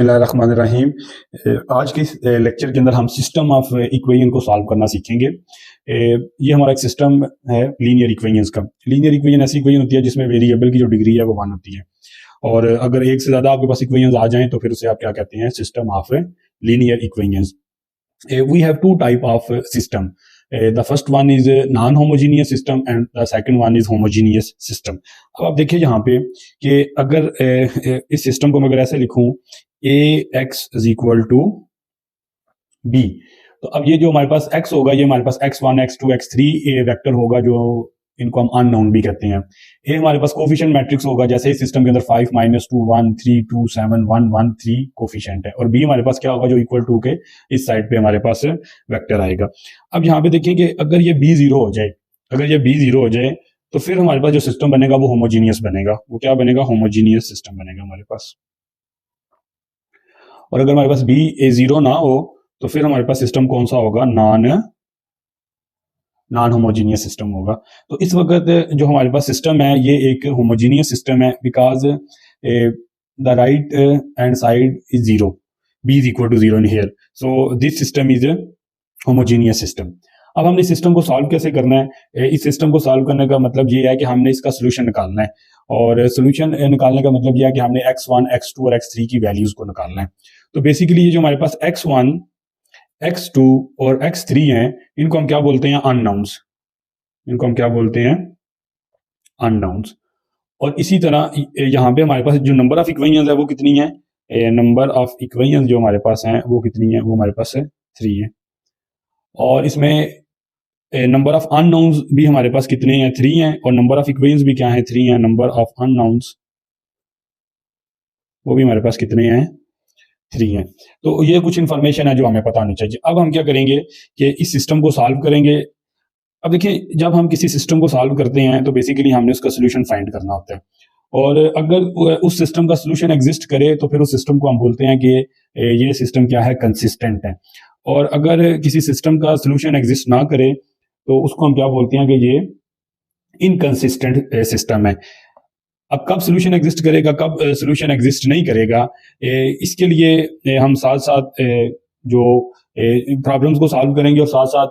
बिस्मिल्लाहिर्रहमानिर्रहीम। आज के इस लेक्चर के अंदर हम सिस्टम ऑफ इक्वेशन को सॉल्व करना सीखेंगे। ये हमारा एक सिस्टम है लीनियर इक्वेशंस का। लीनियर इक्वेशन ऐसी इक्वेशन होती है जिसमें वेरिएबल की जो डिग्री है वो 1 होती है, और अगर एक से ज्यादा आपके पास इक्वेशंस आ जाएं तो फिर उसे आप क्या कहते हैं, system of linear equations. We have two type of system. The first one is non-homogeneous system and the second one is homogeneous system. अब आप देखिए यहाँ पे कि अगर इस सिस्टम को मैं अगर ऐसे लिखूं a x is equal to b, तो अब ये जो हमारे पास x होगा ये हमारे पास x1 x2 x3 वेक्टर होगा, जो इनको हम अननोन भी कहते हैं। ए हमारे पास कोफिशिएंट मैट्रिक्स होगा, जैसे इस सिस्टम के अंदर 5 -2 1 3 2 7 1 1 3 कोफिशिएंट है, और बी हमारे पास क्या होगा, जो इक्वल टू के इस साइड पे हमारे पास वेक्टर आएगा। अब यहाँ पे देखिए कि अगर ये बी जीरो हो जाए, अगर ये बी जीरो हो जाए तो फिर हमारे पास जो सिस्टम बनेगा वो होमोजीनियस बनेगा। वो क्या बनेगा, होमोजीनियस सिस्टम बनेगा हमारे पास। और अगर हमारे पास बी ए जीरो ना हो तो फिर हमारे पास सिस्टम कौन सा होगा, नॉन होमोजीनियस सिस्टम होगा। तो इस वक्त जो हमारे पास सिस्टम है ये एक होमोजीनियस सिस्टम है, because the right hand side is zero, B is equal to zero in here, so this system is homogeneous system. अब हमने सिस्टम को सॉल्व कैसे करना है? इस सिस्टम को सॉल्व करने का मतलब ये है कि हमने इसका सोल्यूशन निकालना है, और सोल्यूशन निकालने का मतलब ये है कि हमने x1 x2 और x3 की वैल्यूज को निकालना है। तो बेसिकली ये जो हमारे पास x1 x2 और x3 हैं, इनको हम क्या बोलते हैं, अननाउंस। इनको हम क्या बोलते हैं, अननाउंस। और इसी तरह यहाँ पे हमारे पास जो नंबर ऑफ इक्वेशंस है वो कितनी है, नंबर ऑफ इक्वेशंस जो हमारे पास हैं वो कितनी है, वो हमारे पास 3 है। और इसमें नंबर ऑफ अननाउंस भी हमारे पास कितने हैं, 3 हैं, और नंबर ऑफ इक्वेशंस भी क्या है, 3 हैं। नंबर ऑफ अननाउंस वो भी हमारे पास कितने हैं, 3 हैं। तो ये कुछ इंफॉर्मेशन है जो हमें पता होनी चाहिए। अब हम क्या करेंगे कि इस सिस्टम को सॉल्व करेंगे। अब देखिए, जब हम किसी सिस्टम को सॉल्व करते हैं तो बेसिकली हमने उसका सोल्यूशन फाइंड करना होता है, और अगर उस सिस्टम का सोल्यूशन एग्जिस्ट करे तो फिर उस सिस्टम को हम बोलते हैं कि ये सिस्टम क्या है, कंसिस्टेंट है। और अगर किसी सिस्टम का सोल्यूशन एग्जिस्ट ना करे तो उसको हम क्या बोलते हैं कि ये इनकंसिस्टेंट सिस्टम है। अब कब सोल्यूशन एग्जिस्ट करेगा, कब सोल्यूशन एग्जिस्ट नहीं करेगा, इसके लिए हम साथ साथ जो प्रॉब्लम्स को सॉल्व करेंगे, और साथ साथ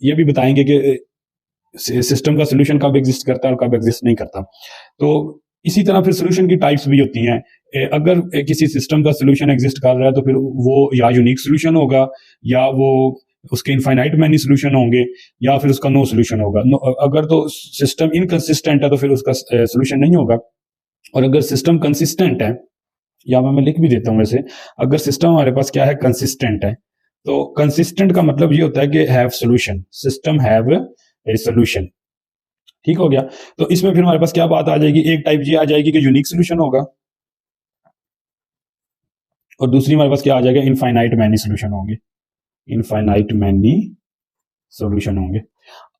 ये भी बताएंगे कि सिस्टम का सोल्यूशन कब एग्जिस्ट करता है और कब एग्जिस्ट नहीं करता। तो इसी तरह फिर सोल्यूशन की टाइप्स भी होती हैं। अगर किसी सिस्टम का सोल्यूशन एग्जिस्ट कर रहा है तो फिर वो या यूनिक सोल्यूशन होगा, या वो उसके इनफाइनाइट मैनी सोल्यूशन होंगे, या फिर उसका नो सोल्यूशन होगा। अगर तो सिस्टम इनकंसिस्टेंट है तो फिर उसका सोल्यूशन नहीं होगा। और अगर सिस्टम कंसिस्टेंट है, या मैं लिख भी देता हूं वैसे, अगर सिस्टम हमारे पास क्या है, कंसिस्टेंट है, तो कंसिस्टेंट का मतलब ये होता है कि have solution, system have a solution. ठीक हो गया। तो इसमें फिर हमारे पास क्या बात आ जाएगी, एक टाइप ये आ जाएगी कि यूनिक सोल्यूशन होगा, और दूसरी हमारे पास क्या आ जाएगा, इनफाइनाइट मैनी सोल्यूशन होंगे, इनफाइनाइट मैनी सोल्यूशन होंगे।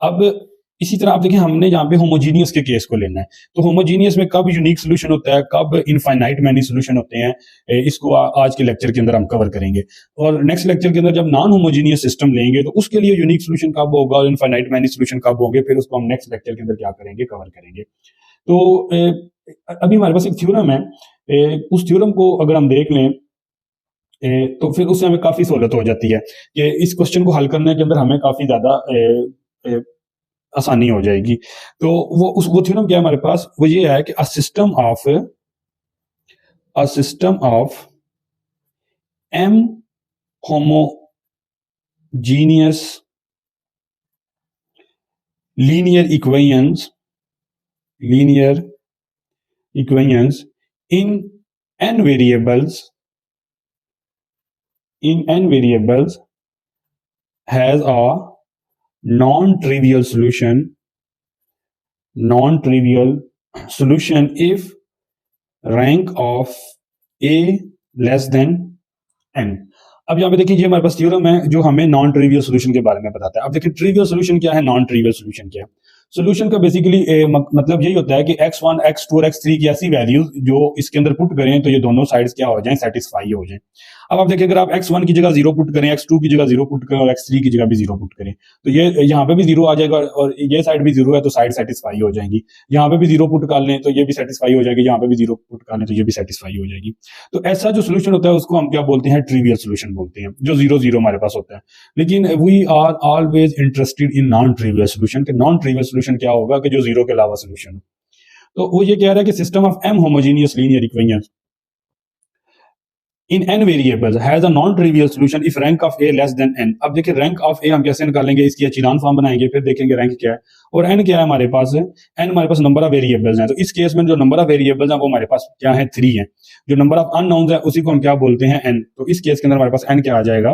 अब इसी तरह आप देखिए, हमने यहाँ पे होमोजीनियस के केस को लेना है, तो होमोजीनियस में कब यूनिक सोल्यूशन होता है, कब इनफाइनाइट मैनी सोल्यूशन होते हैं, इसको आज के लेक्चर के अंदर हम कवर करेंगे। और नेक्स्ट लेक्चर के अंदर जब नॉन होमोजीनियस सिस्टम लेंगे तो उसके लिए यूनिक सोल्यूशन कब होगा और इनफाइनाइट मैनी सोल्यूशन कब होंगे, फिर उसको हम नेक्स्ट लेक्चर के अंदर क्या करेंगे, कवर करेंगे। तो अभी हमारे पास एक थ्योरम है, उस थ्योरम को अगर हम देख लें तो फिर उससे हमें काफी सहूलत हो जाती है कि इस क्वेश्चन को हल करने के अंदर हमें काफी ज्यादा आसानी हो जाएगी। तो वो थ्योरम क्या है हमारे पास, वो ये है कि a system of m homogeneous linear equations in n variables has a non-trivial solution if rank of a less than n। अब यहाँ पे देखिए, ये हमारे पास थ्योरम है जो हमें नॉन ट्रिवियल सोल्यूशन के बारे में बताता है। अब देखिए, ट्रिवियल सोल्यूशन क्या है, नॉन ट्रिवियल सोल्यूशन क्या है। सोल्यूशन का बेसिकली मतलब यही होता है कि x1 x2 और x3 की ऐसी वैल्यूज जो इसके अंदर पुट करें तो ये दोनों साइड्स क्या हो जाएं, सेटिस्फाई हो जाएं। अब आप देखिए, अगर आप x1 की जगह 0 पुट करें, x2 की जगह 0 पुट करें और x3 की जगह भी 0 पुट करें, तो ये यहाँ पे भी 0 आ जाएगा और ये साइड भी 0 है, तो साइड सेटिस्फाई हो जाएंगी। यहाँ पे भी 0 पुट कर लें तो ये भी सेटिस्फाई हो जाएगी, यहाँ पे भी 0 पुट कर लें तो ये भी सेटिस्फाई हो जाएगी। तो ऐसा जो सोल्यूशन होता है उसको हम क्या बोलते हैं, ट्रिवियल सोल्यूशन बोलते हैं, जो 0 0 हमारे पास होता है। लेकिन we are always interested in non trivial solution, के नॉन ट्रिवियल सोल्यूशन क्या होगा कि जो 0 के अलावा सोल्यूशन हो। तो वो ये कह रहा है कि system of m homogeneous linear equations in n variables has a non-trivial solution if rank of a less than n। अब देखिए रैंक ऑफ a हम कैसे निकालेंगे, इसकी एचेलॉन फॉर्म बनाएंगे, फिर देखेंगे रैंक क्या है और n क्या है हमारे पास है, n हमारे पास नंबर ऑफ वेरिएबल्स हैं। तो इस केस में जो नंबर ऑफ वेरिएबल्स हैं वो हमारे पास क्या है, 3 है। जो नंबर ऑफ अननोन्स है उसी को हम क्या बोलते हैं, n। तो इस केस के अंदर हमारे पास n क्या आ जाएगा,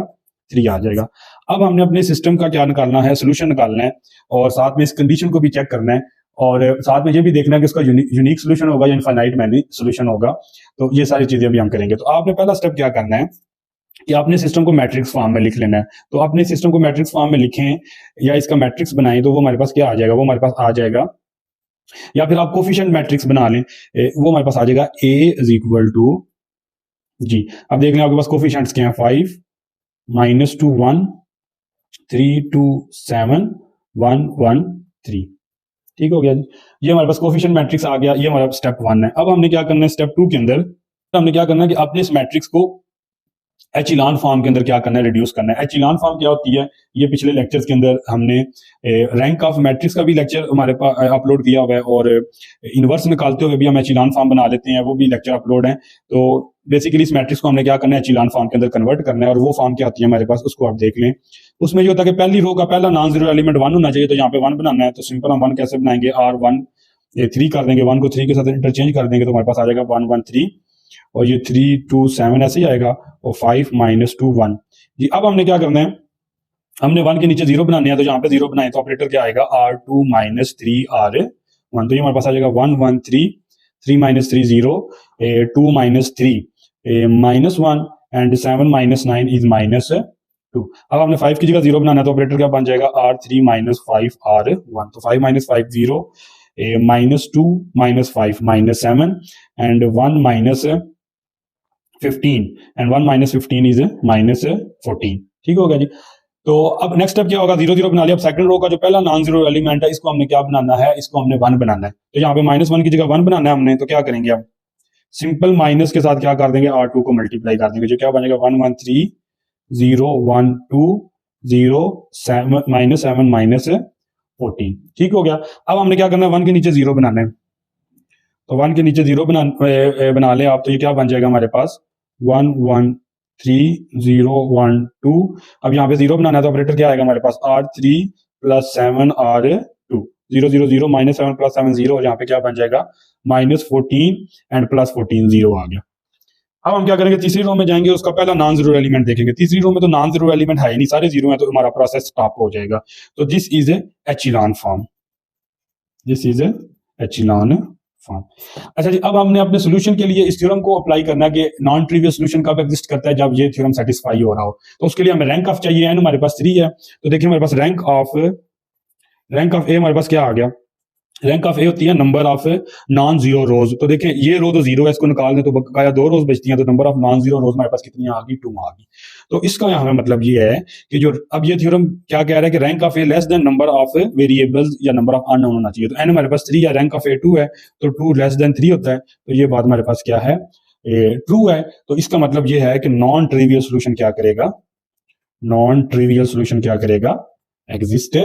3 आ जाएगा। अब हमने अपने सिस्टम का क्या निकालना है, सोल्यूशन निकालना है और साथ में इस कंडीशन को भी चेक करना है और साथ में ये भी देखना है कि उसका यूनिक सोल्यूशन होगा या इनफाइनाइट मैनी सोल्यूशन होगा। तो ये सारी चीजें भी हम करेंगे। तो आपने पहला स्टेप क्या करना है कि आपने सिस्टम को मैट्रिक्स फॉर्म में लिख लेना है। तो आपने सिस्टम को मैट्रिक्स फॉर्म में लिखें या इसका मैट्रिक्स बनाएं तो वो हमारे पास क्या आ जाएगा, वो हमारे पास आ जाएगा, या फिर आप कोफिशिएंट मैट्रिक्स बना लें, वो हमारे पास आ जाएगा a इज इक्वल टू जी। अब देख लें आपके पास कोफिशिएंट्स क्या हैं, 5 -2 1 3 2 7 1 1 3। ठीक हो गया जी। ये हमारे पास कोफिशिएंट मैट्रिक्स आ गया, ये हमारा स्टेप 1 है। अब हमने क्या करना है, स्टेप 2 के अंदर हमने क्या करना है कि अपने इस मैट्रिक्स को एचिलॉन फॉर्म के अंदर क्या करना है, रिड्यूस करना है। एचिलॉन फॉर्म क्या होती है, ये पिछले लेक्चर्स के अंदर हमने रैंक ऑफ मैट्रिक्स का भी लेक्चर हमारे पास अपलोड किया हुआ है और इनवर्स निकालते हुए भी हम एचिलॉन फॉर्म बना लेते हैं, वो भी लेक्चर अपलोड है। तो बेसिकली इस मैट्रिक्स को हमने क्या करना है, एचिलॉन फॉर्म के अंदर कन्वर्ट करना है और वो फॉर्म क्या होती है हमारे पास, उसको आप देख लें। उसमें ये होता है कि पहली रो का पहला नॉन जीरो एलिमेंट 1 होना चाहिए, तो यहाँ पे 1 बनाना है। तो सिंपल हम 1 कैसे बनाएंगे, R1 3 कर देंगे, 1 को 3 के साथ इंटरचेंज कर देंगे तो हमारे पास आ जाएगा 1 1 3 और ये 3 2 7 ऐसे ही आएगा और 5 -2 1 जी। अब हमने क्या करना है, हमने 1 के नीचे 0 बनाने हैं, तो यहाँ पे 0 बनाए तो ऑपरेटर क्या आएगा, R2 -3 R1। तो ये हमारे पास आ जाएगा 1 1 3 3 -3 0 2 -3 -1 एंड 7 -9 इज -2। अब हमने 5 की जगह 0 बनाना है तो ऑपरेटर क्या बन जाएगा, R3 -5 R1। तो 5 -5 0 -2 -5 -7 एंड 1 -15 एंड 1 -15 इज -14। ठीक हो गया जी। तो अब नेक्स्ट स्टेप क्या होगा, 0 0 बना लिया। अब सेकंड रो का जो पहला नॉन जीरो एलिमेंट है इसको हमने क्या बनाना है, इसको हमने 1 बनाना है। तो यहाँ पे -1 की जगह 1 बनाना है हमने, तो क्या करेंगे, अब सिंपल माइनस के साथ क्या कर देंगे, R2 को मल्टीप्लाई कर देंगे, जो क्या बनेगा 1 1 3 0 1 2 0 7 -14। ठीक हो गया। अब हमने क्या करना है, 1 के नीचे 0 बनाना है। तो 1 के नीचे 0 बना ले आप, तो ये क्या बन जाएगा हमारे पास 1 1 3 0 1 2। अब यहाँ पे 0 बनाना है तो ऑपरेटर क्या आएगा हमारे पास, R3 + 7 R2 0 0 0 -7 + 7 0 और यहाँ पे क्या बन जाएगा -14 एंड +14 0 आ गया। अब हम क्या करेंगे, तीसरी रो में जाएंगे, उसका पहला नॉन जीरो एलिमेंट देखेंगे। तीसरी रो में तो नॉन जीरो एलिमेंट है ही नहीं, सारे जीरो हैं, तो हमारा प्रोसेस स्टॉप हो जाएगा। तो this is a echelon form, this is a echelon form. अच्छा जी, अब हमने अपने सोल्यूशन के लिए इस थ्योरम को अप्लाई करना है कि नॉन ट्रिवियल सोल्यूशन कब एग्जिस्ट करता है, जब ये थ्योरम सेटिस्फाई हो रहा हो। तो उसके लिए हमें रैंक ऑफ चाहिए, एन हमारे पास 3 है। तो देखिए हमारे पास रैंक ऑफ ए हमारे पास क्या आ गया, रैंक ऑफ ए होती है नंबर ऑफ नॉन जीरो रोज। तो देखें ये रो तो जीरो है, इसको निकाल दें तो बकाया 2 रोज बचती हैं, तो नंबर ऑफ नॉन जीरो रोज हमारे पास कितनी आ गई, 2 आ गई। तो इसका यहाँ मतलब ये है कि जो अब ये थ्योरम क्या कह रहा है कि rank of A less than number of variables या नंबर ऑफ अननोन होना चाहिए। तो एन हमारे पास 3 है, रैंक ऑफ ए 2 है, तो 2 लेस देन 3 होता है। तो ये बात हमारे पास क्या है, ट्रू है। तो इसका मतलब ये है कि नॉन ट्रिवियल सोल्यूशन क्या करेगा, नॉन ट्रिवियल सोल्यूशन क्या करेगा, एग्जिस्ट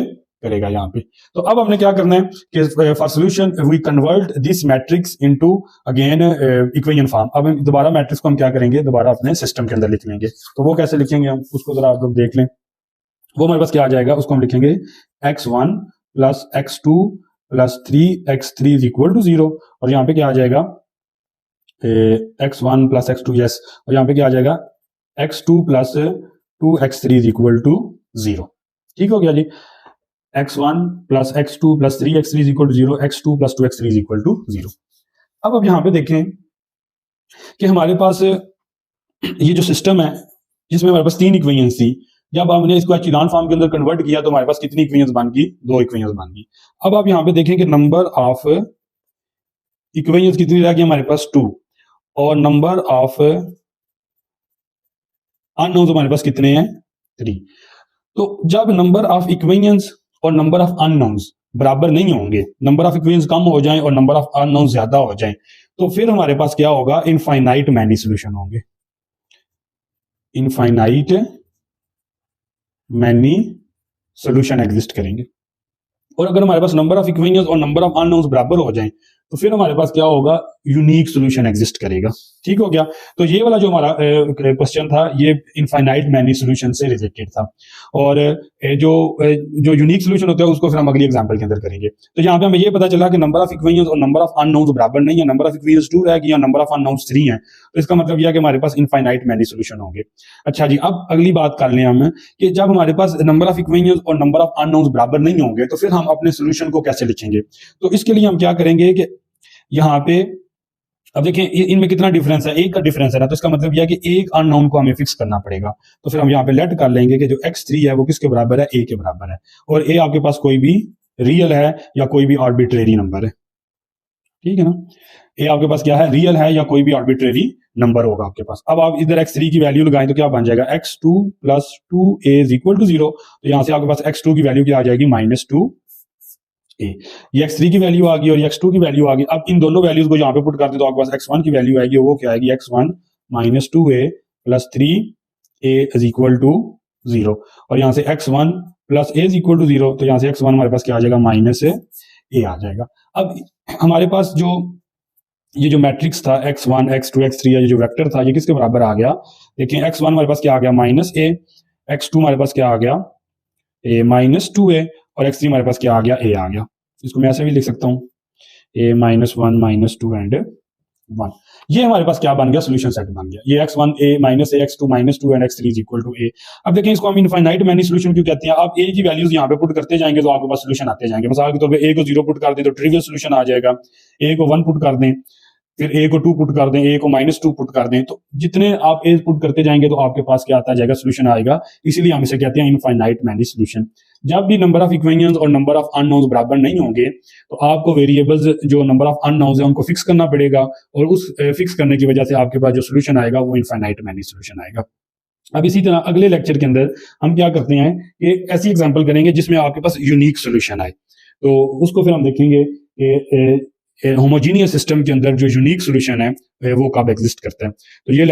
करेगा यहाँ पे। तो अब हमने क्या करना है कि for solution we convert this matrix into again equation form. अब दोबारा मैट्रिक्स को हम क्या करेंगे, दोबारा अपने सिस्टम के अंदर लिख लेंगे। तो वो कैसे लिखेंगे हम, उसको जरा आप लोग देख लें। वो हमारे पास क्या आ जाएगा, उसको हम लिखेंगे x1 + x2 + 3x3 is equal to 0। और यहाँ पे क्या आ जाएगा x1 + x2, यस। और यहाँ पे क्या आ जाएगा x2 + 2x3 is equal to 0। ठीक हो गया जी। x1 + x2 + 3x3 is equal to 0, x2 + 2x3 is equal to 0। अब यहाँ पे देखें कि हमारे पास ये जो सिस्टम है जिसमें हमारे पास 3 इक्वेशंस थी, जब हमने इसको एचिलॉन फॉर्म के अंदर कन्वर्ट किया तो हमारे पास कितनी इक्वेशंस बन गई, 2 इक्वेशंस बन गई। अब आप यहाँ पे देखें कि नंबर ऑफ इक्वेशंस कितनी रह गई हमारे पास, 2, और नंबर ऑफ अननोन्स हमारे पास कितने हैं? 3। तो जब नंबर ऑफ इक्वेशंस और नंबर ऑफ अननोन्स बराबर नहीं होंगे, नंबर ऑफ इक्वेशंस कम हो जाएं और नंबर ऑफ अननोन्स ज्यादा हो जाएं, तो फिर हमारे पास क्या होगा? इनफाइनाइट मैनी सॉल्यूशन होंगे, इनफाइनाइट मैनी सॉल्यूशन एग्जिस्ट करेंगे। और अगर हमारे पास नंबर ऑफ इक्वेशंस और नंबर ऑफ अननोन्स बराबर हो जाएं, तो फिर हमारे पास क्या होगा? यूनिक सॉल्यूशन एग्जिस्ट करेगा। ठीक हो गया? तो ये वाला जो हमारा क्वेश्चन था, ये इनफाइनाइट मैनी सॉल्यूशन से रिलेटेड था। और जो जो यूनिक सॉल्यूशन होता है उसको फिर हम अगली एग्जांपल के अंदर करेंगे। तो यहाँ पे हमें ये पता चला कि नंबर ऑफ इक्वेशंस और नंबर ऑफ अननोन्स बराबर नहीं है, नंबर ऑफ इक्वेशंस 2 रहेगी या नंबर ऑफ अननोन्स 3 है। तो इसका मतलब यह है कि हमारे पास इनफाइनाइट मैनी सॉल्यूशन होंगे। अच्छा जी, अब अगली बात कर लें हम कि जब हमारे पास नंबर ऑफ इक्वेशंस और नंबर ऑफ अननोन्स बराबर नहीं होंगे, तो फिर हम अपने सॉल्यूशन को कैसे लिखेंगे? तो इसके लिए हम क्या करेंगे कि यहाँ पे अब देखें इनमें कितना डिफरेंस है, एक का डिफरेंस है ना, तो इसका मतलब यह है कि एक अननोन को हमें फिक्स करना पड़ेगा। तो फिर हम यहाँ पे लेट कर लेंगे कि जो x3 है वो किसके बराबर है? a के बराबर है। और a आपके पास कोई भी रियल है या कोई भी आर्बिट्रेरी नंबर है। ठीक है ना? a आपके पास क्या है? रियल है या कोई भी आर्बिट्रेरी नंबर होगा आपके पास। अब आप इधर x3 की वैल्यू लगाएं तो क्या बन जाएगा? x2 plus 2a is equal to 0। तो यहां से आपके पास x2 की वैल्यू क्या आ जाएगी? -2a। ये x3 की वैल्यू आ गई और ये x2 की वैल्यू आ गई। अब इन दोनों वैल्यूज को यहाँ पे पुट करते तो आपके पास x1 की वैल्यू आएगी, वो क्या आएगी? x1 -2a plus 3a is equal to 0। और यहाँ से x1 plus a is equal to 0, तो यहाँ से x1 हमारे पास क्या आ जाएगा? -a आ जाएगा। अब हमारे पास ये जो मैट्रिक्स था x1 x2 x3, ये जो वेक्टर था, ये किसके बराबर आ गया? देखिए x1 हमारे पास क्या आ गया? -a, x2 हमारे पास क्या आ गया? a -2a, और x3 हमारे पास क्या आ गया? a आ गया। इसको मैं ऐसे भी लिख सकता हूं, a -1 -2 एंड 1। ये हमारे पास क्या बन गया? सॉल्यूशन सेट बन गया। ये x1 a -a, x2 -2 and x3 is equal to a। अब देखें इसको हम इनफाइनाइट मैनी सॉल्यूशन क्यों कहते हैं? आप a की वैल्यूज यहाँ पे पुट करते जाएंगे तो आपके पास सॉल्यूशन आते जाएंगे। मिसाल के तौर पे a को 0 पुट कर दें तो ट्रिवियल सॉल्यूशन आ जाएगा, a को 1 पुट कर दें, फिर a को 2 पुट कर दें, a को -2 पुट कर दें, तो जितने आप a पुट करते जाएंगे तो आपके पास क्या आता जाएगा? सॉल्यूशन आएगा। इसीलिए हम इसे कहते हैं इनफाइनाइट मैनी सॉल्यूशन। जब भी नंबर ऑफ इक्वेशंस और नंबर ऑफ अननोन्स बराबर नहीं होंगे, तो आपको वेरिएबल्स जो नंबर ऑफ अननोन्स है उनको फिक्स करना पड़ेगा, और उस फिक्स करने की वजह से आपके पास जो सॉल्यूशन आएगा वो इनफाइनाइट मैनी सॉल्यूशन आएगा। अब इसी तरह अगले लेक्चर के अंदर हम क्या करते हैं कि ऐसी एग्जांपल करेंगे जिसमें आपके पास यूनिक सॉल्यूशन आए, तो उसको फिर हम देखेंगे कि होमोजीनियस सिस्टम के अंदर जो यूनिक सॉल्यूशन है वो कब एग्जिस्ट करता है। तो ये